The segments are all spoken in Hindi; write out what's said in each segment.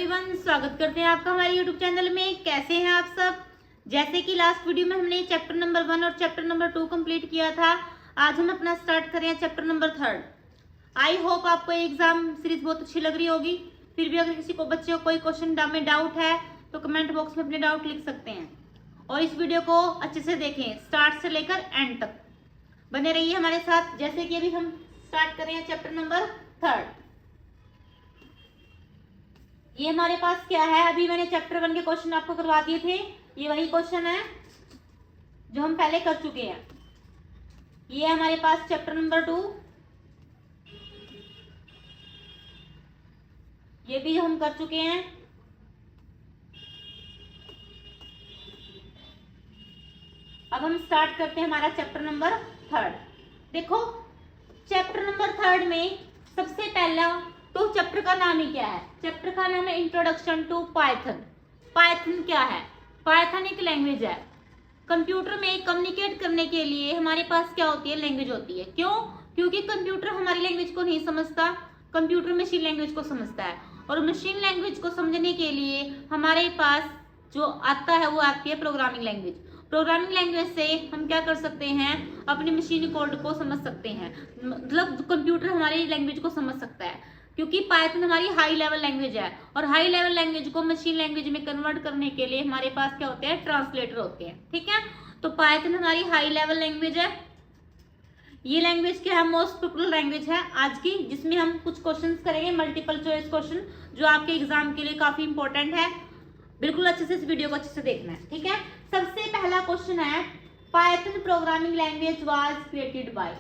एवरीवन, स्वागत करते हैं आपका हमारे यूट्यूब चैनल में। कैसे हैं आप सब। जैसे कि लास्ट वीडियो में हमने चैप्टर नंबर 1 और चैप्टर नंबर 2 कंप्लीट किया था, आज हम अपना स्टार्ट करें चैप्टर नंबर 3। आई होप आपको एग्जाम सीरीज बहुत अच्छी लग रही होगी। फिर भी अगर किसी को बच्चे को कोई क्वेश्चन में डाउट है तो कमेंट बॉक्स में अपने डाउट लिख सकते हैं और इस वीडियो को अच्छे से देखें, स्टार्ट से लेकर एंड तक बने रहिए हमारे साथ। जैसे कि अभी हम स्टार्ट कर रहे हैं चैप्टर नंबर 3। ये हमारे पास क्या है, अभी मैंने चैप्टर 1 के क्वेश्चन आपको करवा दिए थे। ये वही क्वेश्चन है जो हम पहले कर चुके हैं। ये हमारे पास चैप्टर नंबर 2, ये भी हम कर चुके हैं। अब हम स्टार्ट करते हैं हमारा चैप्टर नंबर 3। देखो चैप्टर नंबर 3 में सबसे पहला तो चैप्टर का नाम ही क्या है, चैप्टर का नाम है इंट्रोडक्शन टू पाइथन। पाइथन क्या है? पाइथन एक लैंग्वेज है। कंप्यूटर में कम्युनिकेट करने के लिए हमारे पास क्या होती है, लैंग्वेज होती है। क्यों? क्योंकि कंप्यूटर हमारी लैंग्वेज को नहीं समझता, कंप्यूटर मशीन लैंग्वेज को समझता है। और मशीन लैंग्वेज को समझने के लिए हमारे पास जो आता है वो आती है प्रोग्रामिंग लैंग्वेज। प्रोग्रामिंग लैंग्वेज से हम क्या कर सकते हैं, अपनी मशीन कोड को समझ सकते हैं। मतलब कंप्यूटर हमारी लैंग्वेज को समझ सकता है, क्योंकि पाइथन हमारी हाई लेवल लैंग्वेज है और हाई लेवल लैंग्वेज को मशीन लैंग्वेज में कन्वर्ट करने के लिए हमारे पास क्या होते हैं, ट्रांसलेटर होते हैं। ठीक है, तो पाइथन हमारी हाई लेवल लैंग्वेज है। ये लैंग्वेज क्या है, मोस्ट पॉपुलर लैंग्वेज है आज की, जिसमें हम कुछ क्वेश्चंस करेंगे, मल्टीपल चॉइस क्वेश्चन, जो आपके एग्जाम के लिए काफी इंपॉर्टेंट है। बिल्कुल अच्छे से इस वीडियो को अच्छे से देखना है। ठीक है, सबसे पहला क्वेश्चन है, Python programming language was created by.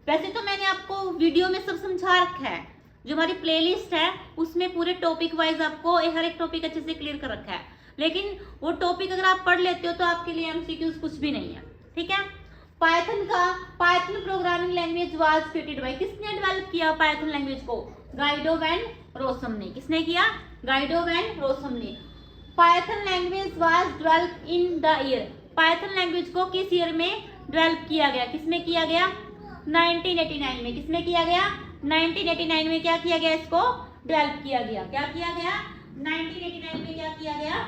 वैसे तो मैंने आपको वीडियो में सब समझा रखा है, जो हमारी प्लेलिस्ट है उसमें पूरे टॉपिक वाइज आपको हर एक टॉपिक अच्छे से क्लियर कर रखा है। लेकिन वो टॉपिक अगर आप पढ़ लेते हो तो आपके लिए एमसीक्यूज कुछ भी नहीं है। ठीक है, Python programming language was created by, किसने डेवलप किया पाइथन लैंग्वेज को? गाइडो वैन रोसम ने। किसने किया? गाइडो वैन रोसम ने। Python language was developed in the year, Python language को किस ईयर में डेवलप किया गया? किसमें किया गया? 1989 में। किसमें किया गया? 1989 में क्या किया गया? इसको डेवलप किया गया। क्या किया गया? 1989 में क्या किया गया?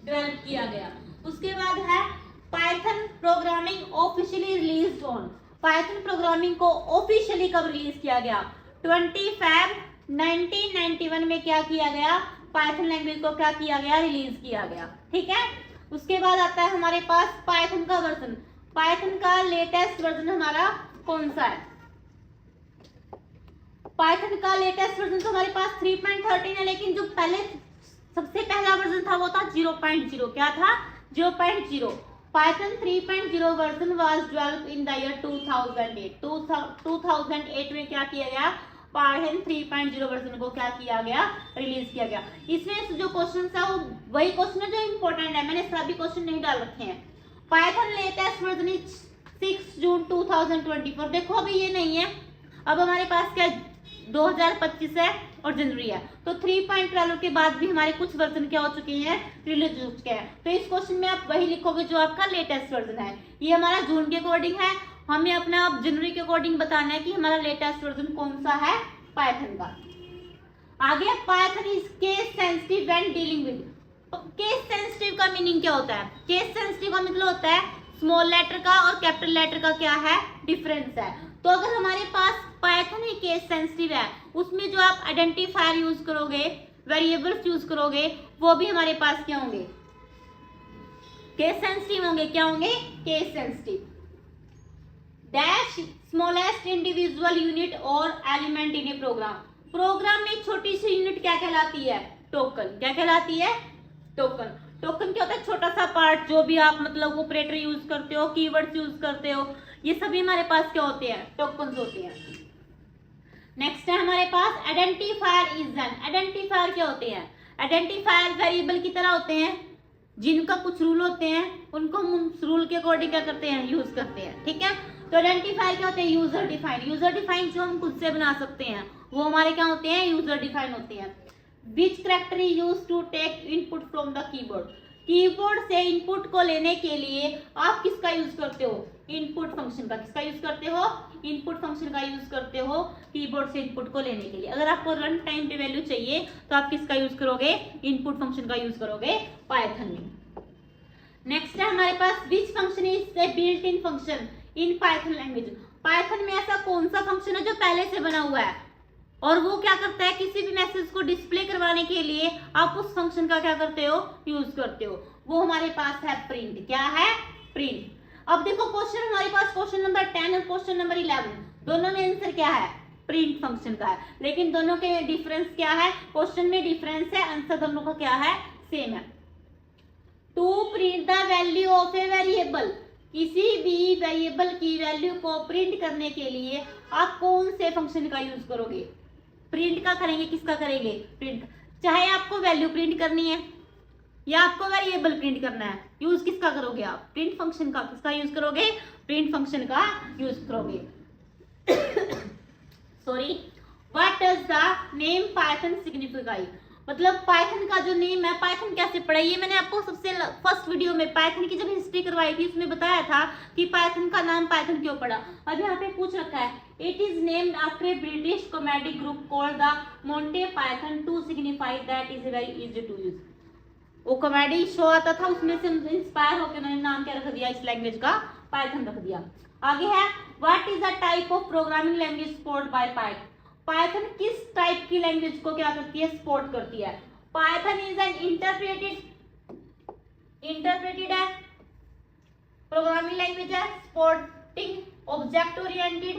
डेवलप किया गया। उसके बाद है Python programming officially released on, Python programming को ऑफिशियली कब रिलीज किया गया? 20 फरवरी 1991 में क्या किया गया? पाइथन लैंग्वेज को क्या किया गया? रिलीज किया गया। ठीक है, उसके बाद आता है हमारे पास पाइथन का वर्जन। पाइथन का लेटेस्ट वर्जन हमारा कौन सा है? पाइथन का लेटेस्ट वर्जन तो हमारे पास 3.13 है, लेकिन जो पहले सबसे पहला वर्जन था वो था 0.0। क्या था? 0.0। Python 3.0 version was developed in the year 2008। 2008 में क्या किया गया? पाइथन 3.0 वर्जन को क्या किया गया? रिलीज किया गया। इसमें जो क्वेश्चन है वो वही क्वेश्चन है जो इंपॉर्टेंट है, मैंने सभी क्वेश्चन नहीं डाल रखे हैं। पाइथन लेटेस्ट वर्जन इज 6 जून 2024। देखो अभी ये नहीं है, अब हमारे पास क्या 2025 है और जनवरी है, तो 3.12 के बाद भी हमारे कुछ वर्जन क्या हो चुके हैं, रिलीज हो चुके हैं। तो इस क्वेश्चन में आप वही लिखोगे जो आपका लेटेस्ट वर्जन है। ये हमारा जून के अकॉर्डिंग है, हमें अपना अब जनवरी के अकॉर्डिंग बताना है कि हमारा लेटेस्ट वर्जन कौन सा है पाइथन का। आगे Python is case sensitive when dealing with. Case sensitive का मीनिंग क्या होता है? केस सेंसिटिव का मतलब होता है स्मॉल लेटर का और कैपिटल लेटर का क्या है, डिफरेंस है। तो अगर हमारे पास पाइथन ही केस सेंसिटिव है, उसमें जो आप आइडेंटिफायर यूज करोगे, वेरिएबल्स यूज करोगे, वो भी हमारे पास क्या होंगे? केस सेंसिटिव होंगे। क्या होंगे? Case sensitive. Dash smallest individual unit और element in a program. Program में छोटी सी यूनिट क्या कहलाती है? टोकन। क्या कहलाती है? टोकन। टोकन क्या होता है? छोटा सा पार्ट, जो भी आप मतलब ऑपरेटर यूज करते हो, कीवर्ड्स यूज करते हो, ये सभी हमारे पास क्या होते हैं? टोकन्स होते हैं। नेक्स्ट है हमारे पास आइडेंटिफायर इज एन। आइडेंटिफायर क्या होते हैं? आइडेंटिफायर वेरिएबल की तरह होते हैं, जिनका कुछ रूल होते हैं, उनको हम उस रूल के अकॉर्डिंग क्या करते हैं, यूज करते हैं। ठीक है, तो आइडेंटिफायर क्या होते हैं? User define. यूजर डिफाइन जो हम खुद से बना सकते हैं वो हमारे क्या होते हैं? यूजर डिफाइन होते हैं। Which character is used to take input from the keyboard. Keyboard से इनपुट को लेने के लिए आप किसका यूज करते हो? इनपुट फंक्शन का। किसका यूज करते हो? इनपुट फंक्शन का यूज करते हो कीबोर्ड से इनपुट को लेने के लिए। अगर आपको रन टाइम पे वैल्यू चाहिए तो आप किसका यूज करोगे? इनपुट फंक्शन का यूज करोगे पाइथन में। नेक्स्ट है हमारे पास which function is a built in function in Python language. Python में ऐसा कौन सा फंक्शन है जो पहले से बना हुआ है और वो क्या करता है, किसी भी मैसेज को डिस्प्ले करवाने के लिए आप उस फंक्शन का क्या करते हो? यूज करते हो। वो हमारे पास है प्रिंट। क्या है? प्रिंट। अब देखो क्वेश्चन हमारे पास क्वेश्चन नंबर 10 और क्वेश्चन नंबर 11 दोनों में आंसर क्या है? प्रिंट फंक्शन का है। लेकिन दोनों के डिफरेंस क्या है? क्वेश्चन में डिफरेंस है, आंसर दोनों का क्या है? सेम है। To print the value of a variable, किसी भी वेरिएबल की वैल्यू को प्रिंट करने के लिए आप कौन से फंक्शन का यूज करोगे? प्रिंट का करेंगे। किसका करेंगे? प्रिंट। चाहे आपको वैल्यू प्रिंट करनी है या आपको वेरिएबल प्रिंट करना है, यूज किसका करोगे आप? प्रिंट फंक्शन का। किसका यूज करोगे? प्रिंट फंक्शन का यूज करोगे। Sorry, what does the name Python signify? मतलब पाइथन का जो नेम है, पाइथन कैसे पढ़ा? ये मैंने आपको सबसे फर्स्ट वीडियो में पाइथन की जब हिस्ट्री करवाई थी उसमें बताया था कि पाइथन का नाम पाइथन क्यों पड़ा। अब यहाँ पे पूछ रखा है, it is named after a British comedy group called the Monty Python to signify that is very easy to use. वो कॉमेडी शो आता था, उसमें से इंस्पायर होकर उन्होंने नाम क्या रख दिया? इस लैंग्वेज का पाइथन रख दिया। आगे है, what is the type of programming language support bye Python? Python किस टाइप की लैंग्वेज को क्या करती है? सपोर्ट करती है। पाइथन इज एन इंटरप्रेटेड है, प्रोग्रामिंग लैंग्वेज है, supporting object oriented,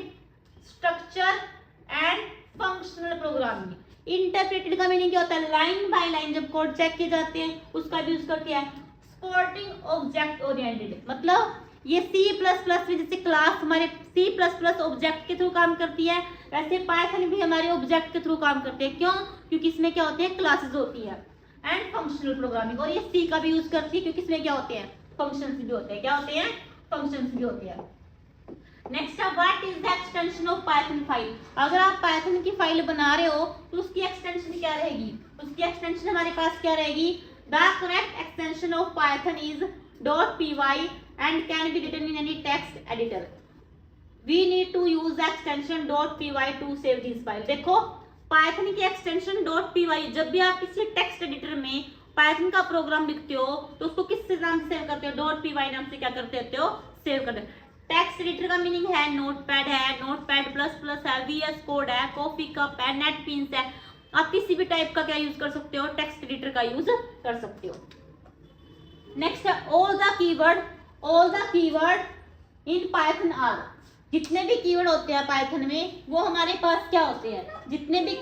structure and functional programming. Interpreted का मीनिंग क्या होता है? लाइन बाय लाइन जब कोड चेक किए जाते हैं उसका भी यूज करती है। सपोर्टिंग ऑब्जेक्ट ओरिएंटेड मतलब ये C++ में जैसे क्लास हमारे C++ ऑब्जेक्ट के थ्रू काम करती है, वैसे पाइथन भी हमारे ऑब्जेक्ट के थ्रू काम करते हैं। क्यों? क्योंकि इसमें क्या होते हैं? क्लासेस होती है। एंड फंक्शनल प्रोग्रामिंग, और ये C का भी यूज करती है क्योंकि इसमें क्या होते हैं? फंक्शंस भी होते हैं। क्या होते हैं? फंक्शंस भी होते हैं। नेक्स्ट है, what is the extension of Python file? अगर आप पाइथन की फाइल बना रहे हो तो उसकी एक्सटेंशन क्या रहेगी? उसकी एक्सटेंशन हमारे पास क्या रहेगी? The correct extension of Python is .py and can be written in any text editor. We need to use the extension .py to save this file. देखो पाइथन की एक्सटेंशन .py, जब भी आप किसी टेक्स्ट एडिटर में पाइथन का प्रोग्राम लिखते हो तो उसको किस नाम से सेव करते हो? .py नाम से क्या करते हो? सेव करते हो। टेक्स्ट एडिटर का मीनिंग है नोटपैड है, नोटपैड प्लस है, VS कोड है, कॉफी कप है, नेटबीन्स है। आप किसी भी टाइप का क्या यूज कर सकते हो? टेक्स्ट एडिटर का यूज कर सकते हो। नेक्स्ट है, all the keyword in Python are. जितने भी कीवर्ड होते हैं पाइथन में वो हमारे पास क्या होते हैं? जितने भी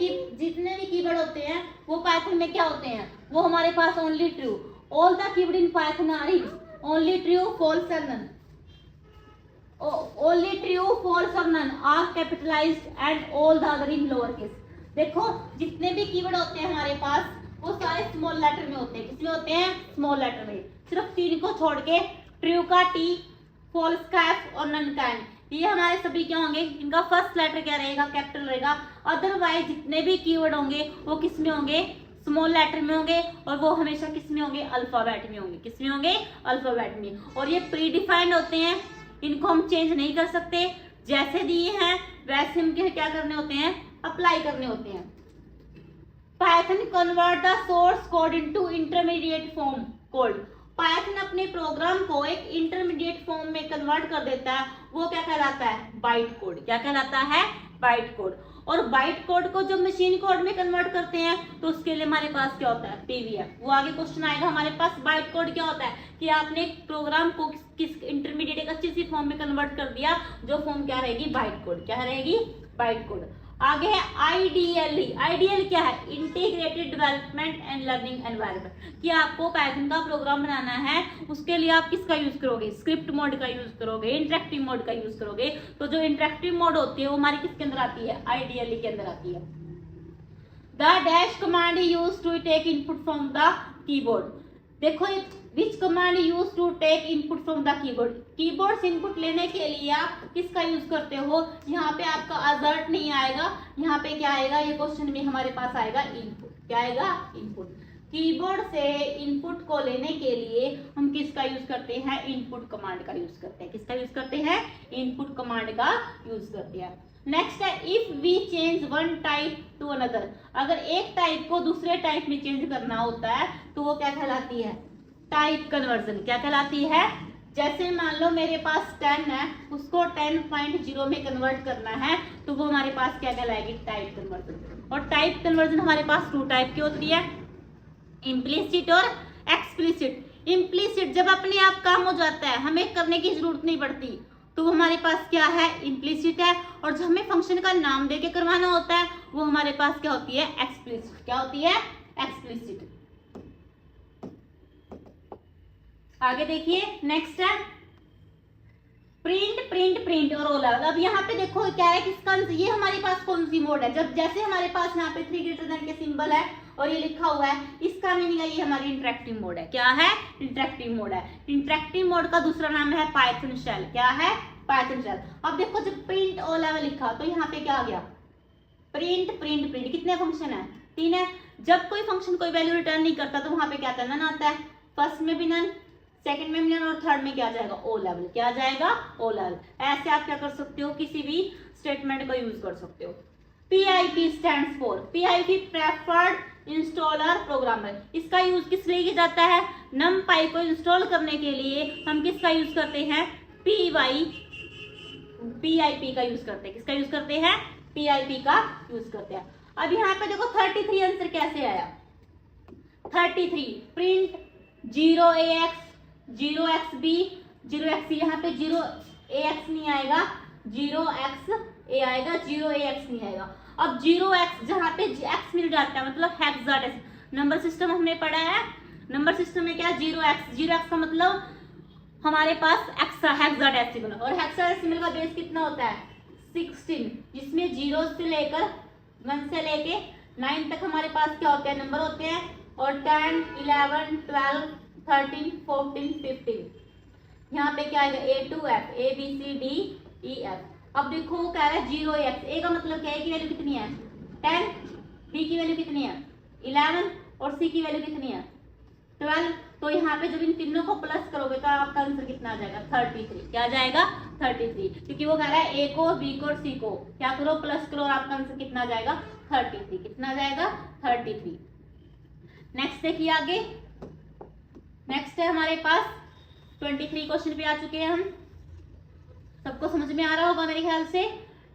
कीवर्ड होते हैं वो पाइथन में क्या होते हैं? वो हमारे पास only true. All the keyword in Python are is only true, false और नन। ओनली ट्रू, फॉल्स और none are capitalised and all the other in lower case. देखो जितने भी कीवर्ड होते हैं हमारे पास वो सारे स्मॉल लेटर में होते हैं। किसमें होते हैं? स्मॉल लेटर में। सिर्फ 3 को छोड़ के, ट्रू का T, फॉल्स का F और नन का N, ये हमारे सभी क्या होंगे? इनका फर्स्ट लेटर क्या रहेगा? कैपिटल रहेगा। अदरवाइज जितने भी कीवर्ड होंगे वो किस में होंगे? स्मॉल लेटर में होंगे, और वो हमेशा किस में होंगे? अल्फाबेट में होंगे। किस में होंगे? अल्फाबेट में। और ये प्री डिफाइंड होते हैं, इनको हम चेंज नहीं कर सकते। जैसे दिए हैं वैसे हम क्या करने होते हैं? अप्लाई करने होते हैं। Python convert the source code into intermediate form code. Python अपने प्रोग्राम को एक इंटरमीडिएट फॉर्म में कन्वर्ट कर देता है, वो क्या कहलाता है? Byte code. क्या कहलाता है? Byte code. और बाइट कोड को जब मशीन कोड में कन्वर्ट करते हैं तो उसके लिए हमारे पास क्या होता है? पीवीएफ। वो आगे क्वेश्चन आएगा हमारे पास। बाइट कोड क्या होता है कि आपने एक प्रोग्राम को किस इंटरमीडिएट एक अच्छी सी फॉर्म में कन्वर्ट कर दिया, जो फॉर्म क्या रहेगी? Byte code. क्या रहेगी? Byte code. आगे है आईडीएल। आईडीएल क्या है? Integrated development and learning environment. कि आपको पाइथन का प्रोग्राम बनाना है उसके लिए आप किसका यूज करोगे? स्क्रिप्ट मोड का यूज करोगे, इंटरेक्टिव मोड का यूज करोगे। तो जो इंटरेक्टिव मोड होती है वो हमारी किसके अंदर आती है? आईडीएल के अंदर आती है। The dash command use to take input from the keyboard. देखो which command use to take input from the keyboard. Keyboard से इनपुट लेने के लिए आप किसका यूज करते हो? यहाँ पे आपका अजर्ट नहीं आएगा, यहाँ पे क्या आएगा? ये क्वेश्चन में हमारे पास आएगा इनपुट। क्या आएगा? इनपुट। कीबोर्ड से इनपुट को लेने के लिए हम किसका यूज करते हैं, इनपुट कमांड का यूज करते हैं। किसका यूज करते हैं, इनपुट कमांड का यूज करते हैं। नेक्स्ट है if we change one type to another, अगर एक टाइप को दूसरे टाइप में चेंज करना होता है तो वो क्या कहलाती है, टाइप कन्वर्जन। क्या कहलाती है, जैसे मान लो मेरे पास 10 है, उसको 10.0 में कन्वर्ट करना है तो वो हमारे पास क्या कहलाएगी, टाइप कन्वर्जन। और टाइप कन्वर्जन हमारे पास 2 टाइप की होती है, इम्प्लिसिट और एक्सप्लिसिट। इम्प्लिसिट जब अपने आप काम हो जाता है, हमें करने की जरूरत नहीं पड़ती, तो वो हमारे पास क्या है, इम्प्लिसिट है। और जब हमें फंक्शन का नाम देके करवाना होता है वो हमारे पास क्या होती है, एक्सप्लिसिट। क्या होती है, एक्सप्लिसिट। आगे देखिए, नेक्स्ट है प्रिंट प्रिंट प्रिंट और रोल आउट। अब यहाँ पे देखो क्या है, किसका, ये हमारे पास कौन सी मोड है, जब जैसे हमारे पास यहाँ पे 3 ग्रेटर देन के सिंबल है और ये लिखा हुआ है, इसका मीनिंग है ये हमारी इंटरेक्टिव मोड है। क्या है, इंटरेक्टिव मोड है। इंटरेक्टिव मोड का दूसरा नाम है पाइथन शेल। क्या है, पाइथन शेल। अब देखो जब प्रिंट ओ लेवल लिखा तो यहाँ पे क्या आ गया, प्रिंट प्रिंट प्रिंट। कितने फंक्शन है, 3 है। जब कोई फंक्शन कोई वैल्यू रिटर्न नहीं करता तो वहां पे क्या आता है, नन आता है। फर्स्ट में भी नन, सेकंड में भी नन और थर्ड में क्या आ जाएगा, ओ लेवल। क्या आ जाएगा, ओ लेवल। ऐसे आप क्या कर सकते हो, किसी भी स्टेटमेंट का यूज कर सकते हो। PIP stands for, PIP preferred installer programmer. इसका यूज किस लिए किया जाता है, numpy को इंस्टॉल करने के लिए हम किसका यूज करते हैं, PIP का यूज करते हैं। किसका यूज करते हैं, PIP का यूज करते हैं। अब यहाँ पे देखो 33 आंसर कैसे आया, 33 प्रिंट 0AX 0XB 0XC, यहाँ पे 0AX नहीं आएगा, 0XA आएगा, 0AX नहीं आएगा। अब 0x जहाँ पे x मिल जाता है मतलब हेक्साडेसिमल। नंबर सिस्टम हमने पढ़ा है, नंबर सिस्टम में क्या, 0x का मतलब हमारे पास हेक्साडेसिमल, और हेक्साडेसिमल का बेस कितना होता है, 16, जिसमें 0 से लेकर 1 से लेके 9 तक हमारे पास क्या होते हैं, नंबर होते हैं। और 10 11 12 13 14 15, यहाँ पे क्या आएगा, A to F, A B C D E F। अब देखो वो कह रहा है 0x, A का मतलब क्या है, A की वैल्यू कितनी है 10, B की वैल्यू कितनी है 11 और C की वैल्यू कितनी है 12। तो यहाँ पे जब इन तीनों को प्लस करोगे तो आपका आंसर कितना आ जाएगा, 33। क्या आ जाएगा, 33, क्योंकि वो कह रहा है A को, B को और C को क्या करो, प्लस करो, और आपका आंसर कितना आ जाएगा, 33। कितना आ जाएगा, 33। नेक्स्ट देखिए आगे, नेक्स्ट है हमारे पास 23 क्वेश्चन पे आ चुके हैं हम। सबको समझ में आ रहा होगा मेरे ख्याल से।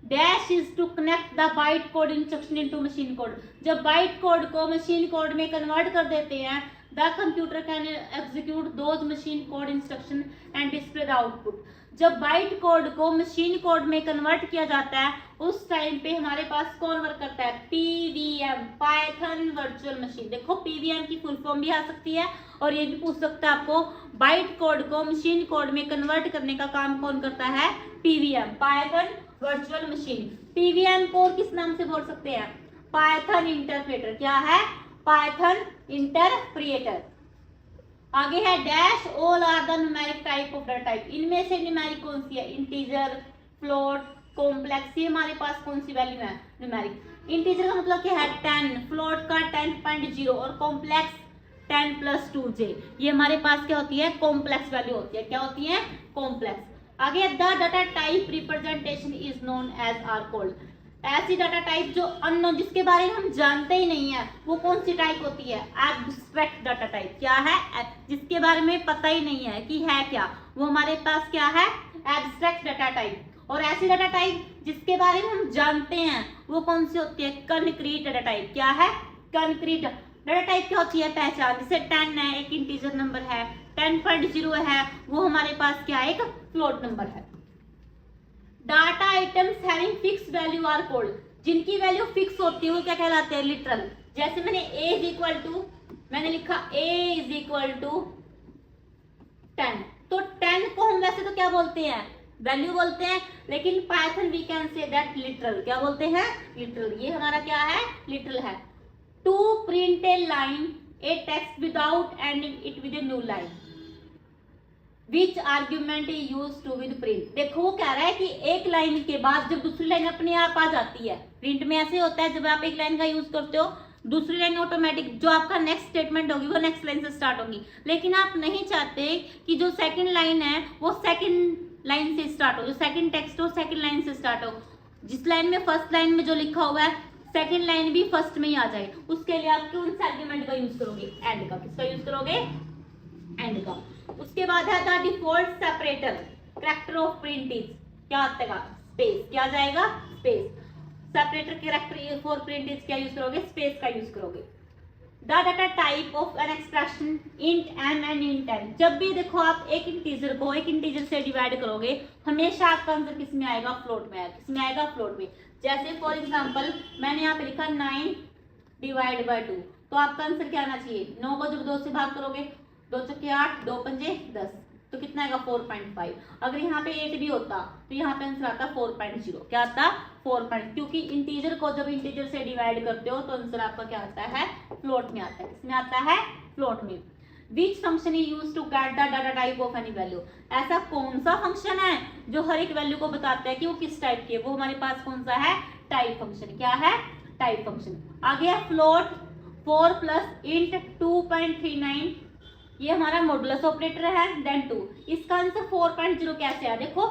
Dash is to connect the byte code instruction into machine code. जब बाइट कोड को मशीन कोड में कन्वर्ट कर देते हैं, the computer can execute those machine code instruction and display the output. जब बाइट कोड को मशीन कोड में कन्वर्ट किया जाता है उस टाइम पे हमारे पास कौन वर्क करता है, PVM, पाइथन वर्चुअल मशीन। देखो PVM की फुल फॉर्म भी आ सकती है और ये भी पूछ सकता है आपको, बाइट कोड को मशीन कोड में कन्वर्ट करने का काम कौन करता है, PVM, Python virtual machine. PVM को किस नाम से बोल सकते हैं, पाइथन इंटरप्रेटर। क्या है, पाइथन इंटरप्रेटर। आगे है dash all are the numeric type of data type. इनमें से न्यूमेरिक कौन सी है, इंटीजर, फ्लोट, कॉम्प्लेक्स। ये हमारे पास कौन सी वैल्यू है, न्यूमेरिक। इंटीजर का मतलब क्या है 10, फ्लोट का 10.0 और कॉम्प्लेक्स 10 + 2j। ये हमारे पास क्या होती है, कॉम्प्लेक्स वैल्यू होती है। क्या होती है, कॉम्प्लेक्स। आगे the data type representation is known as are called. ऐसी डाटा टाइप जो अननोन, जिसके बारे में हम जानते ही नहीं है, वो कौन सी टाइप होती है, एब्स्ट्रैक्ट डाटा टाइप। क्या है, जिसके बारे में पता ही नहीं है कि है क्या, वो हमारे पास क्या है, एब्स्ट्रैक्ट डाटा टाइप। और ऐसी डाटा टाइप जिसके बारे में हम जानते हैं वो कौन सी होती है, कंक्रीट डाटा टाइप। क्या है, कंक्रीट डाटा टाइप क्या होती है, पहचान। जैसे 10 है, एक इंटीजर नंबर है, 10.0 है, वो हमारे पास क्या है, एक फ्लोट नंबर है। Data items having fix value are called. जिनकी वैल्यू फिक्स होती है वो क्या कहलाते हैं, लिटरल। जैसे मैंने मैंने लिखा A = 10, तो 10 को हम वैसे तो क्या बोलते हैं, वैल्यू बोलते हैं, लेकिन Python we can say that literal. क्या बोलते हैं, लिटरल। ये हमारा क्या है, लिटरल है। To print a line a text without ending it with a new line, which argument use to with print. देखो वो कह रहा है कि एक लाइन के बाद जब दूसरी लाइन अपने आप आ जाती है, प्रिंट में ऐसे होता है, जब आप एक लाइन का यूज करते हो दूसरी लाइन ऑटोमेटिक जो आपका नेक्स्ट स्टेटमेंट होगी वो नेक्स्ट लाइन से स्टार्ट होगी। लेकिन आप नहीं चाहते कि जो सेकंड लाइन है वो सेकंड लाइन से स्टार्ट हो, जो सेकंड टेक्स्ट हो सेकंड लाइन से स्टार्ट हो। जिस लाइन में फर्स्ट लाइन में जो लिखा हुआ है सेकंड लाइन भी फर्स्ट में ही आ जाए, उसके लिए आप कौन सा आर्गुमेंट का यूज करोगे? एंड का। किसका यूज करोगे? एंड का। उसके बाद है the default separator character of print is, क्या आता है? स्पेस। क्या जाएगा? Space. Separator character for print is क्या यूज करोगे? स्पेस का यूज करोगे। The data type of an expression int M and int N, जब भी देखो आप एक इंटीजर को एक इंटीजर से डिवाइड करोगे हमेशा आपका आंसर किस में आएगा? फ्लोट में आएगा। किस में आएगा? फ्लोट में। जैसे फॉर एग्जांपल मैंने यहाँ पे लिखा 9 डिवाइड बाय 2, तो आपका आंसर क्या आना चाहिए? 9 को जब 2 से भाग करोगे 2 चौके 8, 2 पंजे 10, तो कितना आएगा? 4.5। अगर यहाँ पे 8 भी होता तो यहाँ पे आंसर आता 4.0। क्या आता? 4. क्योंकि इंटीजर को जब इंटीजर से डिवाइड करते हो तो आंसर आपका क्या आता है? फ्लोट में आता है। किसमें आता है? फ्लोट में। Which function is used to get the data type of any value? ऐसा कौन सा फंक्शन है जो हर एक वैल्यू को बताता है कि वो किस टाइप की है? वो हमारे पास कौन सा है? Type function. क्या है? Type function. आगे है फ्लोट 4 प्लस इंट 2.39, ये हमारा मॉडुलस ऑपरेटर है। देन 2, इसका आंसर 4.0 कैसे है? देखो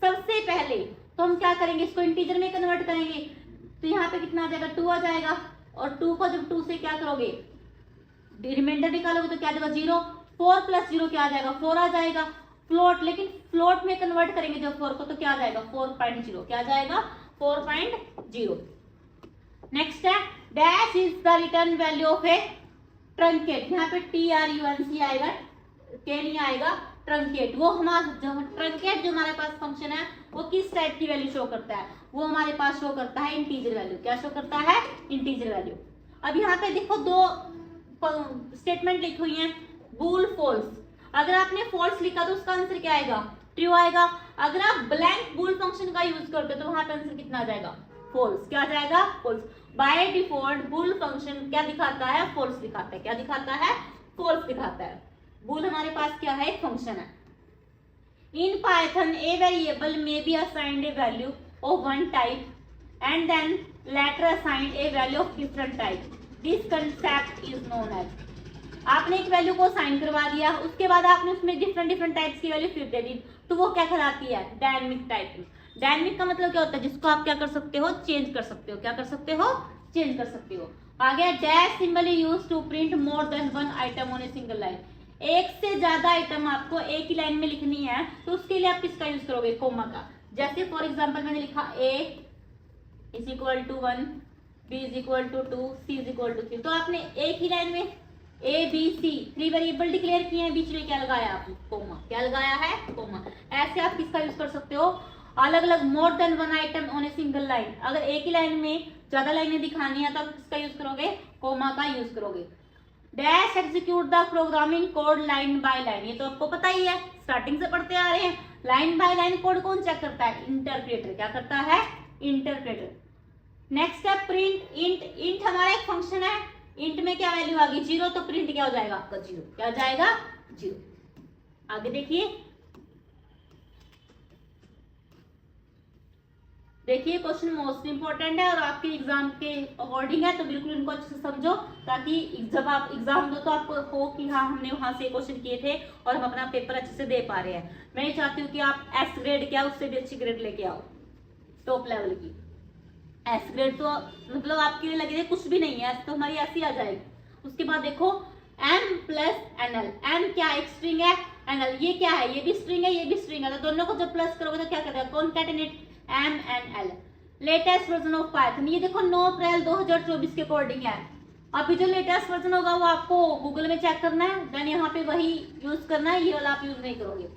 सबसे पहले तो हम क्या करेंगे? इसको इंटीजर में कन्वर्ट करेंगे, तो यहाँ पे कितना आ जाएगा? 2 आ जाएगा। और 2 को जब 2 से क्या करोगे? रिमाइंडर निकालोगे तो क्या आ जाएगा? 0। 4 प्लस 0 क्या आ जाएगा? 4 आ जाएगा। फ्लोट, लेकिन फ्लोट में कन्वर्ट करेंगे जब 4 को तो क्या आ जाएगा? 4.0। क्या आ जाएगा? 4.0। नेक्स्ट है dash is the return value of A truncate, यहाँ पे TRUNC आएगा, के नहीं आएगा, ट्रंकेट। वो हमारा जो ट्रंकेट जो हमारे पास फंक्शन है वो किस टाइप की वैल्यू शो करता है? वो हमारे पास शो करता है इंटीजर वैल्यू। क्या शो करता है? Integer value. अब यहाँ पे देखो 2 स्टेटमेंट लिखी हुई है, बूल फॉल्स। अगर आपने फॉल्स लिखा तो उसका आंसर क्या आएगा? ट्रू आएगा। अगर आप ब्लैंक बूल फंक्शन का यूज करते हो तो वहां पे आंसर कितना आ जाएगा? फॉल्स। क्या आ जाएगा? False. By default bool function क्या दिखाता है? फॉल्स दिखाता है। क्या दिखाता है? फॉल्स दिखाता है। बूल हमारे पास क्या है? एक फंक्शन है। इन पाइथन ए वेरिएबल में be assigned a value of one type and then later assigned a value of different type, this concept is known as. आपने एक वैल्यू को असाइन करवा दिया, उसके बाद आपने उसमें डिफरेंट टाइप्स की वैल्यू फिर दे दी, तो वो क्या कहलाती है? Dynamic typing. डायनेमिक का मतलब क्या होता है? जिसको आप क्या कर सकते हो? चेंज कर सकते हो। क्या कर सकते हो? चेंज कर सकते हो। आगे dash symbol is used to print more than one item on a single line, एक से ज्यादा आइटम आपको एक ही लाइन में लिखनी है तो उसके लिए आप किसका यूज करोगे? कोमा का। जैसे फॉर एग्जांपल मैंने लिखा A is equal to 1, B is equal to 2, C is equal to 3, तो आपने एक ही लाइन में A B C 3 variable declare किए हैं, बीच में क्या लगाया आपने? कोमा। क्या लगाया है? कोमा। ऐसे आप किसका यूज कर सकते हो? अलग अलग मोर than one item on a single line. अगर एक ही लाइन में ज्यादा लाइनें दिखानी है तो आप किसका यूज करोगे? कोमा का यूज करोगे। Dash execute the programming code line by line, ये तो आपको पता ही है, स्टार्टिंग से पढ़ते आ रहे हैं। लाइन बाय लाइन कोड कौन चेक करता है? इंटरप्रेटर। क्या करता है? इंटरप्रेटर। नेक्स्ट है प्रिंट इंट। इंट हमारा एक फंक्शन है, इंट में क्या वैल्यू आ गई? 0, तो प्रिंट क्या हो जाएगा आपका? 0। क्या हो जाएगा? 0। आगे देखिए, देखिए क्वेश्चन मोस्ट इंपॉर्टेंट है और आपके एग्जाम के अकॉर्डिंग है, तो बिल्कुल इनको अच्छे से समझो ताकि जब आप एग्जाम दो तो आपको हो कि हाँ हमने वहां से क्वेश्चन किए थे और हम अपना पेपर अच्छे से दे पा रहे हैं। मैं ये चाहती हूँ कि आप एस ग्रेड क्या उससे भी अच्छी ग्रेड लेके आओ, टॉप लेवल की। एस ग्रेड तो मतलब आपके लिए लगे कुछ भी नहीं है, तो हमारी ऐसी आ जाएगी। उसके बाद देखो m प्लस एनएल, m क्या एक स्ट्रिंग है, एनएल ये क्या है? ये भी स्ट्रिंग है, ये भी स्ट्रिंग है, तो दोनों को जब प्लस करोगे तो क्या करेगा? Concatenate M and L। Latest version of Python, ये देखो 9 अप्रैल 2024 के अकॉर्डिंग है। अभी जो लेटेस्ट वर्जन होगा वो आपको गूगल में चेक करना है, देन यहाँ पे वही यूज करना है, ये वाला आप यूज नहीं करोगे।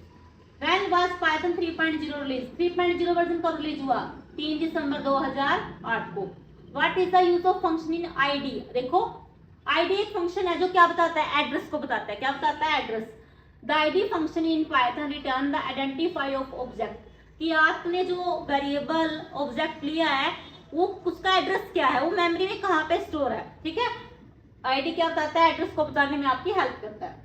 When was Python 3.0 release? 3.0 version कब रिलीज हुआ? 3 दिसंबर 2008 को। What is the use of function in ID? देखो ID एक फंक्शन है जो क्या बताता है? एड्रेस को बताता है। क्या बताता है? Address. The ID function in Python return the identify of object, कि आपने जो वेरिएबल ऑब्जेक्ट लिया है वो उसका एड्रेस क्या है, वो मेमोरी में कहाँ पे स्टोर है। ठीक है, आईडी क्या बताता है? एड्रेस को बताने में आपकी हेल्प करता है।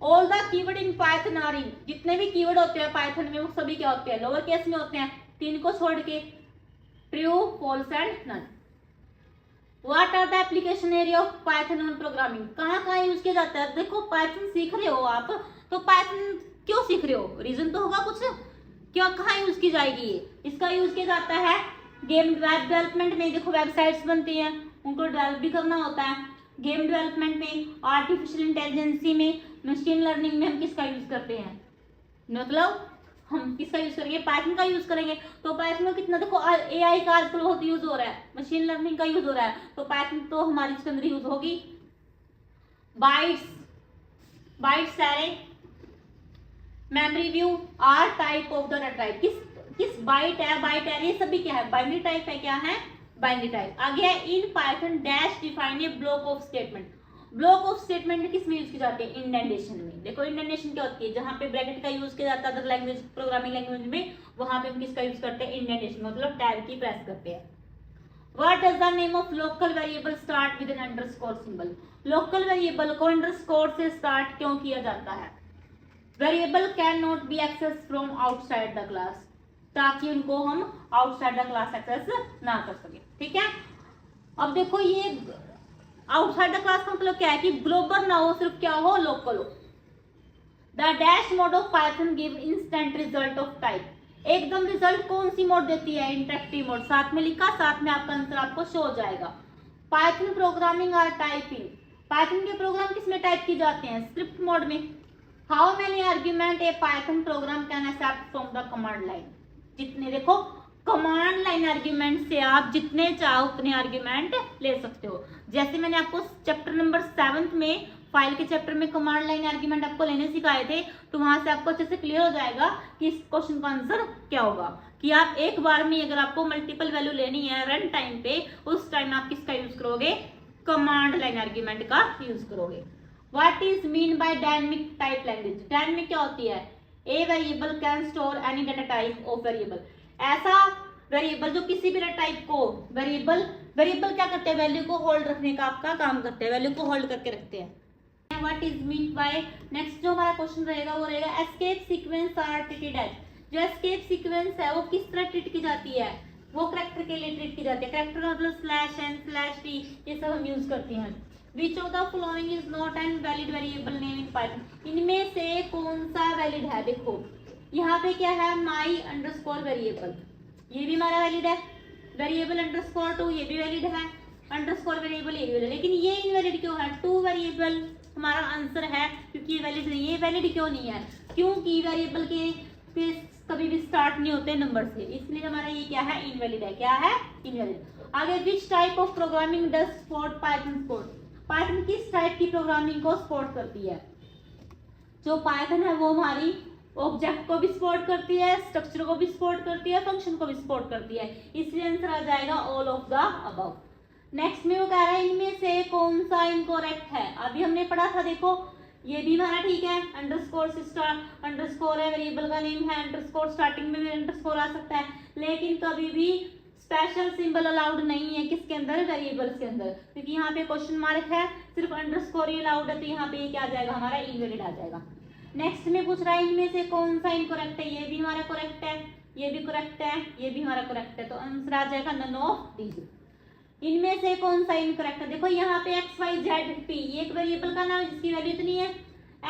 All the keyword in Python are in, जितने भी कीवर्ड होते हैं पाइथन में वो सभी क्या होते हैं? लोअर केस में होते हैं, 3 को छोड़ के, true, false and none. What are the application area of Python on programming, कहाँ कहाँ यूज किया जाता है। देखो पाइथन सीख रहे हो आप, तो पाइथन क्यों सीख रहे हो, रीजन तो होगा कुछ, क्या कहाँ यूज की जाएगी ये। इसका यूज किया जाता है गेम वेब डेवलपमेंट में, देखो वेबसाइट्स बनती हैं उनको डेवलप भी करना होता है, गेम डेवलपमेंट में, आर्टिफिशियल इंटेलिजेंसी में, मशीन लर्निंग में हम किसका यूज करते हैं, मतलब हम किसका यूज करेंगे, पाइथन का यूज करेंगे। तो पाइथन में कितना, देखो एआई का आजकल बहुत यूज हो रहा है, मशीन लर्निंग का यूज हो रहा है, तो पाइथन तो हमारी इसके अंदर यूज होगी। बाइट्स, बाइट्स सारे, memory view are type of data type, किस बाइट है, बाइट है, ये सभी क्या है, बाइनरी टाइप है, क्या है बाइनरी टाइप। आगे है in Python dash define a block of statement, block of statement किस में यूज की जाती है, इंडेंटेशन में। देखो इंडेंटेशन क्या होती है, जहां पे ब्रैकेट का यूज किया जाता है अदर लैंग्वेज प्रोग्रामिंग लैंग्वेज में, वहां पे हम किसका यूज करते हैं, इंडेंटेशन, मतलब टैब की प्रेस करते हैं। What does the name of local variable start with an underscore symbol, local variable को अंडरस्कोर से स्टार्ट क्यों किया जाता है। Variable can not be access from outside the class, ताकि उनको हम आउटसाइड द क्लास एक्सेस ना कर सके, ठीक है। अब देखो ये आउटसाइड द क्लास का मतलब क्या है कि ग्लोबल ना हो, सिर्फ क्या हो, लोकल हो। The dash mode of Python give instant result of type, एकदम रिजल्ट कौन सी मोड देती है, इंटरेक्टिव मोड, साथ में लिखा, साथ में आपका आंसर आपको शो हो जाएगा। Python programming are typing, Python के प्रोग्राम किस में टाइप किए जाते हैं, स्क्रिप्ट मोड में। How many argument a Python program can accept from the command line, जितने, देखो कमांड लाइन आर्ग्यूमेंट से आप जितने चाहो उतने आर्ग्यूमेंट ले सकते हो। जैसे मैंने आपको चैप्टर नंबर 7 में, फाइल के चैप्टर में कमांड लाइन आर्ग्यूमेंट आपको लेने सिखाए थे, तो वहां से आपको अच्छे से क्लियर हो जाएगा कि इस क्वेश्चन का आंसर क्या होगा, कि आप एक बार में अगर आपको मल्टीपल वैल्यू लेनी है रन टाइम पे, उस टाइम आप किसका यूज करोगे, कमांड लाइन आर्ग्यूमेंट का यूज करोगे। What is mean bye dynamic type language, dynamic क्या होती है, a variable can store any data type of variable, ऐसा वेरिएबल जो किसी भी डाटा टाइप को, वेरिएबल क्या करते हैं, वैल्यू को होल्ड रखने का आपका काम करते हैं, वैल्यू को होल्ड करके रखते हैं। What is mean by, next जो हमारा क्वेश्चन रहेगा वो रहेगा escape sequence are treated as, जो एस्केप सीक्वेंस है वो किस तरह ट्रीट की जाती है, वो कैरेक्टर के लिए ट्रीट की जाती है, कैरेक्टर मतलब /n/t, ये सब हम यूज करते हैं। Which of the following is not an valid variable name in Python, इनमें से कौन सा वैलिड है, देखो यहाँ पे क्या है, my अंडरस्कोर वेरिएबल, ये भी हमारा वैलिड है, वेरिएबल अंडरस्कोर 2 ये भी वैलिड है, अंडरस्कोर वेरिएबल ये भी वैलिड है, लेकिन ये इनवैलिड क्यों है, 2 वेरिएबल हमारा आंसर है, क्योंकि ये वैलिड नहीं है। वैलिड क्यों नहीं है, क्योंकि वेरिएबल के कभी भी स्टार्ट नहीं होते नंबर से, इसलिए हमारा ये क्या है, इनवैलिड है, क्या है, इनवैलिड। आगे which type of programming does support Python support, Python किस टाइप की प्रोग्रामिंग को सपोर्ट करती है, जो पाइथन है वो हमारी ऑब्जेक्ट को भी सपोर्ट करती है, स्ट्रक्चर को भी सपोर्ट करती है, फंक्शन को भी सपोर्ट करती है, इसलिए आंसर आ जाएगा all of the above. Next में वो कह रहा है इनमें से कौन सा इनकरेक्ट है, अभी हमने पढ़ा था, देखो ये भी हमारा ठीक है, अंडरस्कोर से स्टार्ट, अंडरस्कोर है, वेरिएबल का नेम है, अंडरस्कोर स्टार्टिंग में भी अंडरस्कोर आ सकता है, लेकिन कभी भी स्पेशल सिंबल अलाउड नहीं है किसके अंदर, वेरिएबल्स के अंदर, क्योंकि यहाँ पे क्वेश्चन मार्क है, सिर्फ अंडरस्कोर ही अलाउड है, तो यहाँ पे ये क्या आ जाएगा, हमारा इनवैलिड आ जाएगा। नेक्स्ट में पूछ रहा है इनमें से कौन सा इनकरेक्ट है, ये भी हमारा करेक्ट है, ये भी करेक्ट है, ये भी हमारा करेक्ट है, तो आंसर आ जाएगा नन ऑफ दीज। इनमें से कौन सा इनकरेक्ट है, देखो यहाँ पे x y z p, ये एक वेरिएबल का नाम है जिसकी वैल्यू इतनी है,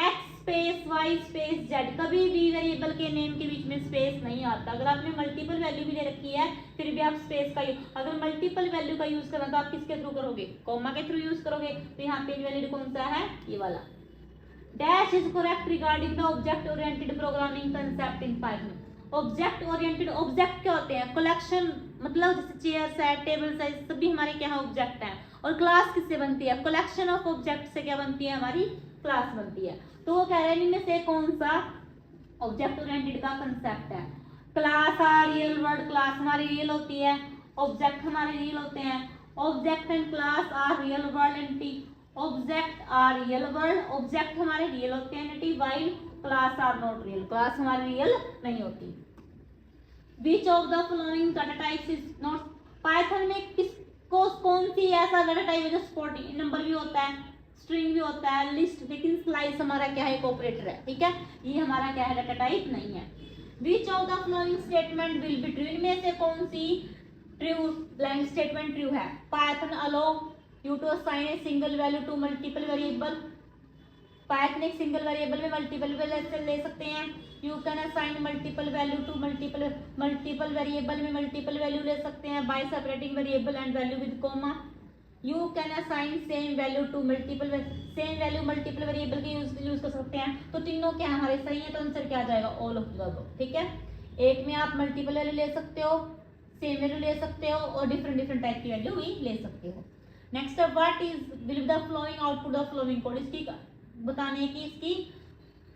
x space y space z, कभी भी वेरिएबल के नेम के बीच में स्पेस नहीं आता। अगर आपने मल्टीपल वैल्यू भी ले रखी है फिर भी आप स्पेस का यूज, अगर मल्टीपल वैल्यू का यूज करना तो आप किसके थ्रू करोगे, कॉमा के थ्रू यूज करोगे, तो यहाँ पे इनवैलिड कौन सा है, ये वाला। Dash is correct regarding the object oriented programming concept in Python, object oriented, object क्या होते हैं, कलेक्शन, मतलब जैसे चेयर्स है, टेबल्स है, सभी हमारे क्या है, ऑब्जेक्ट है, और क्लास किससे बनती है, कलेक्शन ऑफ ऑब्जेक्ट से क्या बनती है, हमारी क्लास बनती है। तो वो कह रहे हैं इनमें से कौन सा ऑब्जेक्ट ओरिएंटेड का कंसेप्ट है, class are real world, class हमारी रियल होती है, ऑब्जेक्ट हमारे रियल होते हैं, object and class are real world entity, object are real world, object हमारे रियल होते हैं entity, while class are not real, class हमारी रियल नहीं होती। Which of the following data types is not, Python में किसको, कौन सी ऐसा डाटा टाइप है जो सपोर्टिंग, नंबर भी होता है, स्ट्रिंग भी होता है, लिस्ट, लेकिन स्लाइस हमारा क्या है, एक ऑपरेटर है, ठीक है, ये हमारा क्या है, डाटा टाइप नहीं है। Which of the following statement will be true, इनमें से कौन सी ट्रू, ब्लैंक स्टेटमेंट ट्रू है। Python allow you to assign a single value to multiple variable, Python एक सिंगल वेरिएबल में मल्टीपल वैल्यू ले सकते हैं। You can assign multiple value to multiple variable में मल्टीपल वैल्यू ले सकते हैं by separating variable and value with comma. You can assign same value to same value multiple variable के यूज कर सकते हैं। तो तीनों क्या हमारे सही है, तो आंसर क्या आ जाएगा, ऑल ऑफ द अबव। ठीक है, एक में आप मल्टीपल वैल्यू ले सकते हो, सेम वैल्यू ले सकते हो और डिफरेंट टाइप की वैल्यू भी ले सकते हो। नेक्स्ट है what is will the flowing output the flowing code, इसकी बताने की इसकी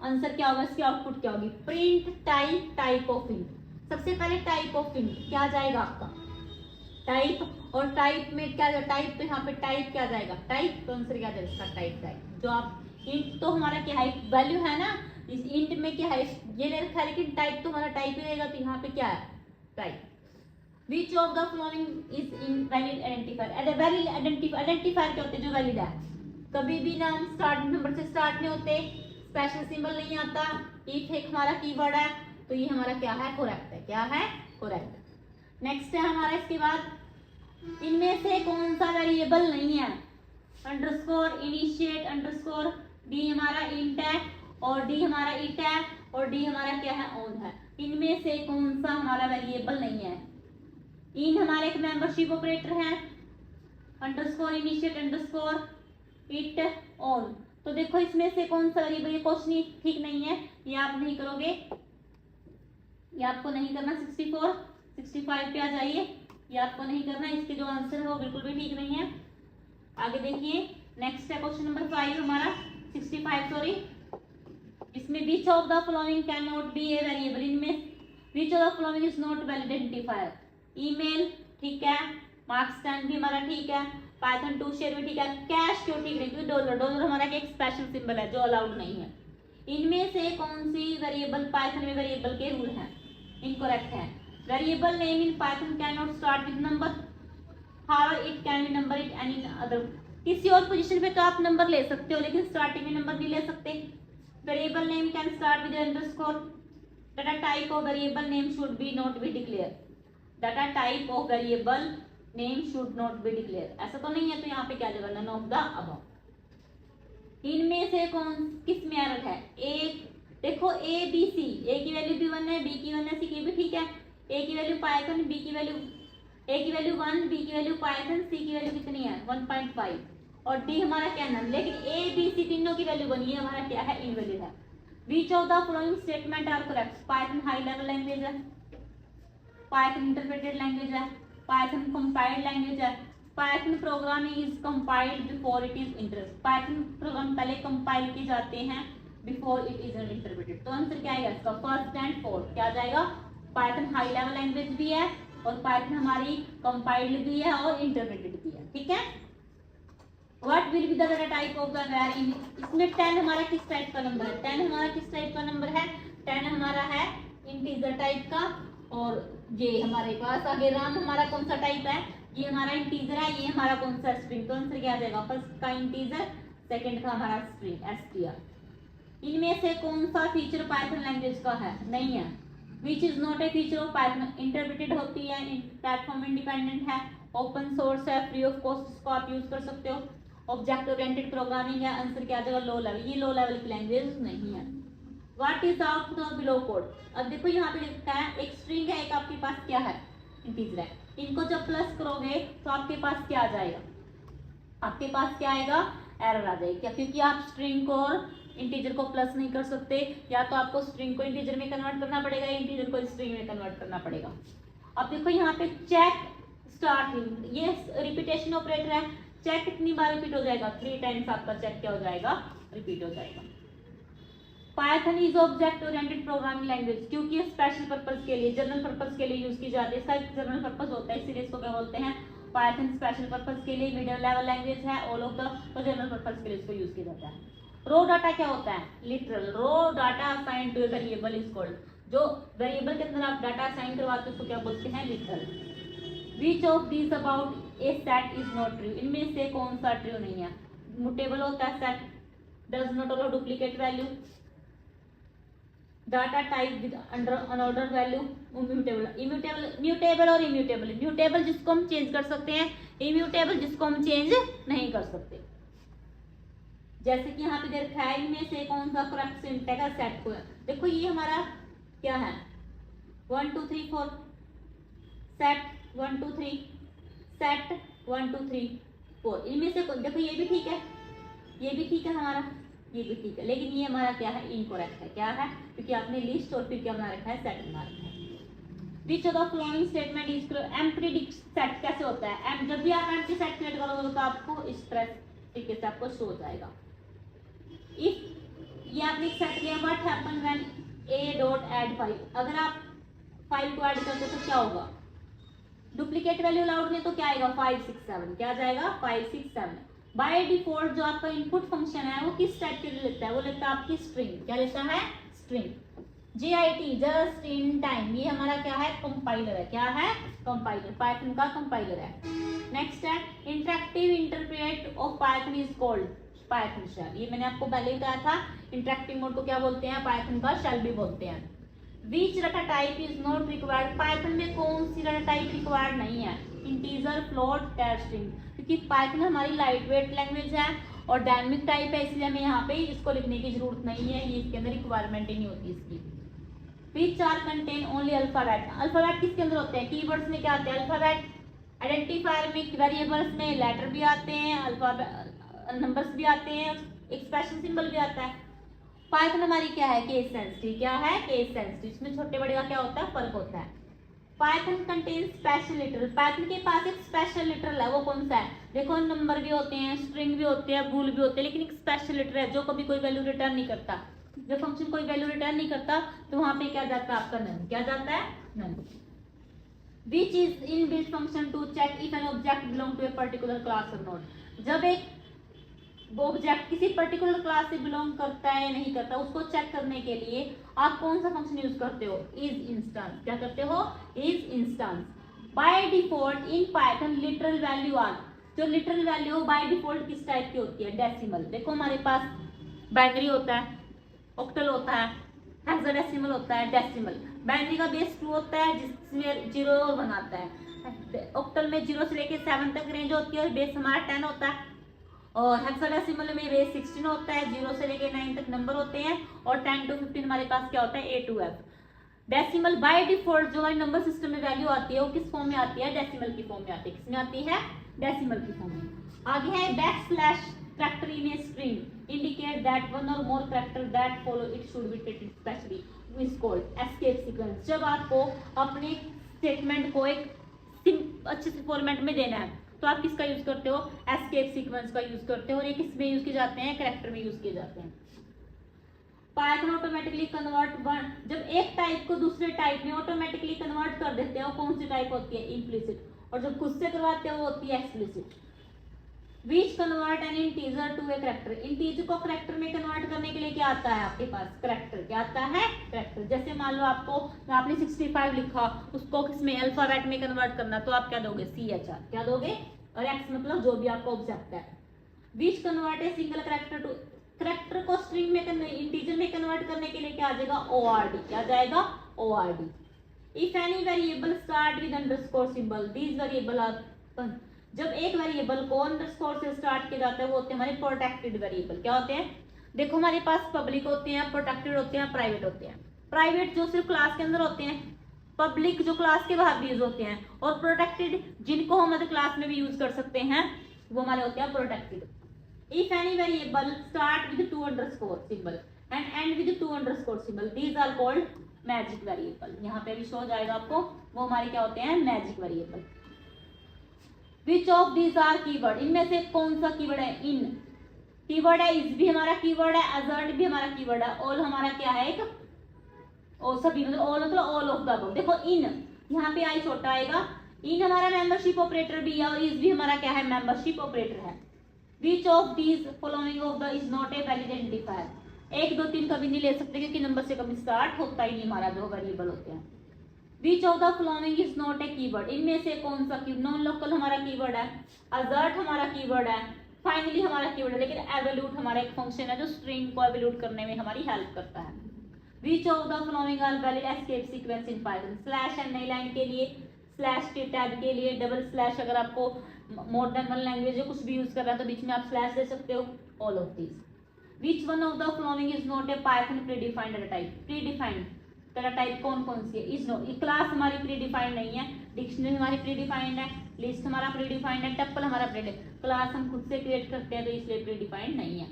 आंसर क्या होगा, इसकी आउटपुट क्या होगी। प्रिंट टाइप ऑफ इंट, सबसे पहले टाइप ऑफ इंट क्या आ जाएगा आपका टाइप, और टाइप में क्या टाइप, तो यहाँ पे टाइप क्या जाएगा टाइप, तो आंसर क्या जाएगा इसका टाइप। जो आप इंट तो हमारा क्या है वैल्यू है ना, इस इंट में क्या है ये ले रखा है, लेकिन टाइप तो हमारा टाइप ही रहेगा, तो यहाँ पे क्या है type. Which of the following is invalid identifier, valid identifier क्या होते हैं, जो वैलिड है। कभी भी नाम स्टार्ट नंबर से स्टार्ट नहीं होते, स्पेशल सिंबल नहीं आता, इफ एक हमारा कीवर्ड है, तो ये हमारा क्या है करेक्ट है, क्या है करेक्ट। नेक्स्ट है हमारा इसके बाद, इनमें से कौन सा वेरिएबल नहीं है, अंडरस्कोर इनिशिएट अंडरस्कोर, डी हमारा इंट है और डी हमारा इट है और डी हमारा क्या है ऑन है। इनमें से कौन सा हमारा वेरिएबल नहीं है। इन हमारे एक मेंबरशिप ऑपरेटर है, underscore initiate underscore it on. तो देखो इसमें से कौन सा वेरिएबल, ये क्वेश्चन ठीक नहीं है, ये आप नहीं करोगे, ये आपको नहीं करना। 64 65 पे आ जाइए, ये आपको नहीं करना, इसके जो आंसर है वो बिल्कुल भी ठीक नहीं है। आगे देखिए नेक्स्ट है क्वेश्चन नंबर 5 हमारा 65 सॉरी, इसमें which of the following can not be a variable, इनमें which of the following is not valid identifier. Email ठीक है, मार्क्स 10 भी हमारा ठीक है, पाइथन टू शेयर भी ठीक है, कैश क्यों ठीक नहीं, क्योंकि डॉलर हमारा एक स्पेशल सिंबल है जो अलाउड नहीं है। इनमें से कौन सी वेरिएबल पाइथन में वेरिएबल के रूल हैं, इनकरेक्ट है। Variable name in Python can not start with number, however it can be number it any other, किसी और पोजीशन पे तो आप नंबर ले सकते हो, लेकिन स्टार्टिंग में नंबर नहीं ले सकते। Variable name can start with underscore, data type of variable name should be not be declare, data type of variable name should not be declare, ऐसा तो नहीं है, तो यहाँ पे क्या जाएगा नन ऑफ द अबव। इनमें से कौन किस में एरर है, ए देखो ए बी सी, ए की वैल्यू भी 1 है, बी की 1 है, सी की भी ठीक है, ए की वैल्यू पाइथन, बी की वैल्यू ए की वैल्यू 1, बी की वैल्यू पाइथन, सी की वैल्यू कितनी है 1.5 और डी हमारा क्या नन, लेकिन ए बी सी तीनों की वैल्यू बनी है, हमारा क्या है इनवैलिड है। Which of the following statement are correct, Python high level language है, पाइथन इंटरप्रेटेड लैंग्वेज है, पाइथन कंपाइल्ड लैंग्वेज है, Python programming is compiled before it is interpreted, Python program पहले कंपाइल किए जाते हैं बिफोर इट इज इंटरप्रेटेड। तो आंसर क्या आएगा इसका फर्स्ट एंड फोर्थ, क्या जाएगा पाइथन हाई लेवल लैंग्वेज भी है और पाइथन हमारी कंपाइल्ड भी है और इंटरप्रेटेड भी है। ठीक है, what will be the data type of the var इन, इसमें 10 हमारा किस टाइप का नंबर है, 10 हमारा किस टाइप का नंबर है, 10 हमारा है इंटीजर टाइप का, और ये हमारे पास आगे राम हमारा कौन सा टाइप है, ये हमारा इंटीजर है, ये हमारा कौन सा स्ट्रिंग, तो आंसर क्या आ जाएगा फर्स्ट का इंटीजर, सेकंड का हमारा स्ट्रिंग str। इनमें से कौन सा फीचर पाइथन लैंग्वेज का है, नहीं है। Which is not a feature of Python, interpreted होती है, प्लेटफॉर्म इंडिपेंडेंट है, ओपन सोर्स है, फ्री ऑफ कॉस्ट, इसको आप यूज कर सकते हो, ऑब्जेक्ट ओरिएंटेड प्रोग्रामिंग है, आंसर क्या आ जाएगा लो लेवल, ये लो लेवल की लैंग्वेज नहीं है। What is output of below code, अब देखो यहाँ पे लिखा है एक स्ट्रिंग है, एक आपके पास क्या है इंटीजर है, इनको जब प्लस करोगे तो आपके पास क्या आ जाएगा, आपके पास क्या आएगा एरर आ जाएगी, क्या, क्योंकि आप स्ट्रिंग को और इंटीजर को प्लस नहीं कर सकते, या तो आपको स्ट्रिंग को इंटीजर में कन्वर्ट करना पड़ेगा, इंटीजर को स्ट्रिंग में कन्वर्ट करना पड़ेगा। अब देखो यहाँ पे चेक स्टार्ट, ये रिपीटेशन ऑपरेटर है, चेक कितनी बार रिपीट हो जाएगा, 3 टाइम्स आपका चेक क्या हो जाएगा रिपीट हो जाएगा। Python is object oriented programming language, क्योंकि स्पेशल पर्पस के लिए, जनरल पर्पस के लिए यूज की जाती है, इसका एक जनरल पर्पस होता है, इसीलिए इसको क्या बोलते हैं पाइथन स्पेशल पर्पस के लिए, मिडिल लेवल लैंग्वेज है, ऑल ऑफ द तो जनरल पर्पस के लिए इसको यूज किया जाता है। रो डाटा क्या होता है, literal, raw data assign to a variable is called, जो वेरिएबल के अंदर आप डाटा असाइन करवाते हो उसको क्या बोलते हैं literal. Which of these about A set is not true, इनमें से कौन सा ट्रू नहीं है, मुटेबल होता है set, does not allow duplicate value, data type with under unordered value, mutable और इम्यूटेबल। म्यूटेबल जिसको हम चेंज कर सकते हैं, इम्यूटेबल जिसको हम चेंज नहीं कर सकते। जैसे कि यहाँ पे दे रखा है इनमें से कौन सा करेक्ट सिंटैक्स है सेट को। देखो ये हमारा क्या है 1 2 3 4 सेट 1 2 3 सेट 1 2 3 4। इनमें से देखो ये भी ठीक है, ये भी ठीक है हमारा, ये भी ठीक है, लेकिन ये हमारा क्या है इनकरेक्ट है। क्या है? क्योंकि आपने लिस्ट और फिर क्या बना रखा है सेट बना रखा है। Which of the following statement is empty set कैसे होता है? जब भी आप एम्प्टी सेट क्रिएट करोगे तो आपको इस तरह तरीके से आपको शो हो जाएगा। इफ ये आपने सेट किया what happen when a dot add 5, अगर आप 5 को ऐड करते तो क्या होगा? डुप्लीकेट वैल्यू अलाउड नहीं तो क्या आएगा 5 6 7, क्या जाएगा 5 6 7। बाय डिफॉल्ट जो आपका इनपुट फंक्शन है वो किस टाइप के लिए लेता है? वो लेता है आपकी स्ट्रिंग। क्या लेता है? String. JIT just in time, ये हमारा क्या है कंपाइलर है। क्या है? कंपाइलर, पाइथन का कंपाइलर है। नेक्स्ट है interactive interpret of Python is called Python shell. ये मैंने आपको पहले ही बताया था, इंटरेक्टिव मोड को क्या बोलते हैं? पाइथन का शेल भी बोलते हैं। Which data type is not required? Python में कौन सी डाटा टाइप रिक्वायर्ड नहीं है? इंटीजर, फ्लोट, कैर स्ट्रिंग। क्योंकि पाइथन हमारी लाइट वेट लैंग्वेज है और डायनेमिक टाइप है, इसलिए हमें यहाँ पे इसको लिखने की जरूरत नहीं है, ये इसके अंदर रिक्वायरमेंट ही नहीं होती इसकी। Which are contain only alphabet? Alphabet किसके अंदर होते हैं? कीवर्ड्स में क्या आते हैं? अल्फाबेट। आइडेंटिफायर में वेरिएबल्स में लेटर भी आते हैं, अल्फाबेट नंबर्स भी आते हैं, एक्सप्रेशन सिंबल भी आता है। पाइथन हमारी क्या है? Case sensitive. क्या है? Case sensitive. इसमें छोटे बड़े का क्या होता है? फर्क होता है। Python contain special literal. Python के पास एक स्पेशल लिटरल है, वो कौन सा है? देखो नंबर भी होते हैं, स्ट्रिंग भी होते हैं, बूल भी होते हैं, लेकिन एक स्पेशल लिटरल है जो कभी कोई वैल्यू रिटर्न नहीं करता। जब फंक्शन कोई वैल्यू रिटर्न नहीं करता तो वहां पे क्या जाता है आपका? नन। क्या जाता है? None. Which is in built function to check if an object belong to a particular class और नॉट। जब एक ऑब्जेक्ट किसी पर्टिकुलर क्लास से बिलोंग करता है या नहीं करता, उसको चेक करने के लिए आप कौन सा फंक्शन यूज करते हो? Is instance. क्या करते हो? Is instance. By default in Python literal value are, जो लिटरल वैल्यू बाय डिफॉल्ट किस टाइप की होती है? डेसिमल। देखो हमारे पास बाइनरी होता है, ऑक्टल होता है, हेक्साडेसिमल होता है, डेसिमल। बाइनरी का बेस 2 होता है जिसमें 0 और 1 आता है। ऑक्टल में 0 से लेकर 7 तक रेंज होती है और बेस हमारा 10 होता है। और हेक्साडेसिमल में बेस 16 होता है, 0 से लेकर 9 तक नंबर होते हैं और 10 to 15 हमारे पास क्या होता है? A to F। Decimal by default जो हमारे नंबर सिस्टम में वैल्यू आती है वो किस फॉर्म में आती है? डेसिमल की फॉर्म में आती है। किसमें आती है? डेसिमल की फॉर्म में। आगे है backslash character in a string indicate that one or more character that follow it should be treated specially is called escape sequence। जब आपको अपने स्टेटमेंट को एक अच्छे से फॉर्मेट में देना है तो आप किसका यूज करते हो? एस्केप सीक्वेंस का यूज करते हो। और ये किस में यूज किए जाते हैं? कैरेक्टर में यूज किए जाते हैं। पाइथन ऑटोमेटिकली कन्वर्ट वन, जब एक टाइप को दूसरे टाइप में ऑटोमेटिकली कन्वर्ट कर देते हैं, वो कौन सी टाइप होती है? इम्प्लिसिट। और जब खुद से करवाते हैं वो होती है explicit. Which convert an integer to a character. Integer को कैरेक्टर में कन्वर्ट करने के लिए क्या आता है आपके पास? कैरेक्टर। क्या आता है? कैरेक्टर। जैसे मान लो आपने 65 लिखा, उसको किसमें? अल्फाबेट में कन्वर्ट करना, तो आप क्या दोगे? CHR। क्या दोगे? और X मतलब जो भी आपका ऑब्जेक्ट है। Which convert a single character to, character को स्ट्रिंग में इंटीजर में कन्वर्ट करने के लिए क्या आ जाएगा? ORD। क्या जाएगा? ORD। If any variable start with underscore symbol these variable are, जब एक वेरिएबल को अंडरस्कोर से स्टार्ट किया जाता है वो होते हैं हमारे प्रोटेक्टेड वेरिएबल। क्या होते हैं? देखो हमारे पास पब्लिक होते हैं, प्रोटेक्टेड होते हैं, प्राइवेट होते हैं। प्राइवेट जो सिर्फ क्लास के अंदर होते हैं, पब्लिक जो क्लास के बाहर भी यूज होते हैं, और प्रोटेक्टेड जिनको हम अदर क्लास में भी यूज कर सकते हैं वो हमारे होते हैं protected. If any variable start with 2 underscore symbol and end with 2 underscore symbol these are called magic variable. यहाँ पे भी शो हो जाएगा आपको, वो हमारे क्या होते हैं? Magic variable. Which of these are keyword, इनमें से कौन सा कीवर्ड है? इन कीवर्ड है, इज भी हमारा कीवर्ड है, अजर्ट भी हमारा कीवर्ड है, ऑल हमारा क्या है? एक और सभी मतलब ऑल मतलब ऑल ऑफ द अबव। देखो इन, यहाँ पे आई छोटा आएगा, इन हमारा मेंबरशिप ऑपरेटर भी है और इज भी हमारा क्या है? मेंबरशिप ऑपरेटर है। Which of these following of the is not a valid identifier. 1 2 3 कभी नहीं ले सकते क्योंकि नंबर से कभी स्टार्ट होता ही नहीं हमारा जो वेरिएबल होते हैं। विच of the following is not a keyword, इनमें से कौन सा कीवर्ड? नॉन लोकल हमारा कीवर्ड है, अजर्ट हमारा कीवर्ड है, फाइनली हमारा कीवर्ड है, लेकिन एवल्यूट हमारा एक फंक्शन है जो स्ट्रिंग को एवल्यूट करने में हमारी हेल्प करता है। Which of the following are valid escape sequence in Python. Slash N नई लाइन के लिए, स्लैश के टैब के लिए, डबल स्लैश अगर आपको मोर देन वन लैंग्वेज कुछ भी यूज कर रहा है तो बीच में आप स्लैश दे सकते हो। All of this. Which one of the following is not a Python predefined data type. Predefined data type कौन कौन सी है? इज नॉट, क्लास हमारी प्रीडिफाइंड नहीं है, डिक्शनरी हमारी प्रीडिफाइंड है, लिस्ट हमारा प्रीडिफाइंड है, टप्पल हमारा प्रीडिफाइंड, क्लास हम खुद से क्रिएट करते हैं तो इसलिए प्रीडिफाइंड नहीं है।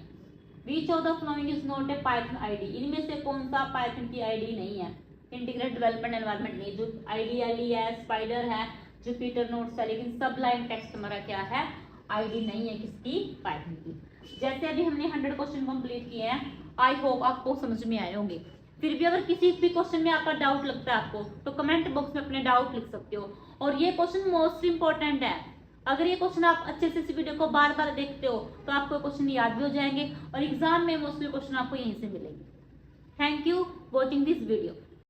Which of the following is not a Python ID. इनमें से कौन सा पाइथन की आईडी नहीं है? इंटीग्रेटेड डेवलपमेंट एनवायरनमेंट नहीं, जो आईडीएलई है, स्पाइडर है, जुपिटर नोट्स है, लेकिन सबलाइन टेक्स्ट हमारा क्या है? आईडी नहीं है किसकी? पाइथन की। जैसे अभी हमने 100 क्वेश्चन कंप्लीट किए हैं, आई होप आपको समझ में आए होंगे। फिर भी अगर किसी भी क्वेश्चन में आपका डाउट लगता है आपको, तो कमेंट बॉक्स में अपने डाउट लिख सकते हो। और ये क्वेश्चन मोस्ट इंपॉर्टेंट है। अगर ये क्वेश्चन आप अच्छे से इस वीडियो को बार बार देखते हो तो आपको क्वेश्चन याद भी हो जाएंगे और एग्जाम में मोस्टली क्वेश्चन आपको यहीं से मिलेंगे। Thank you watching this video.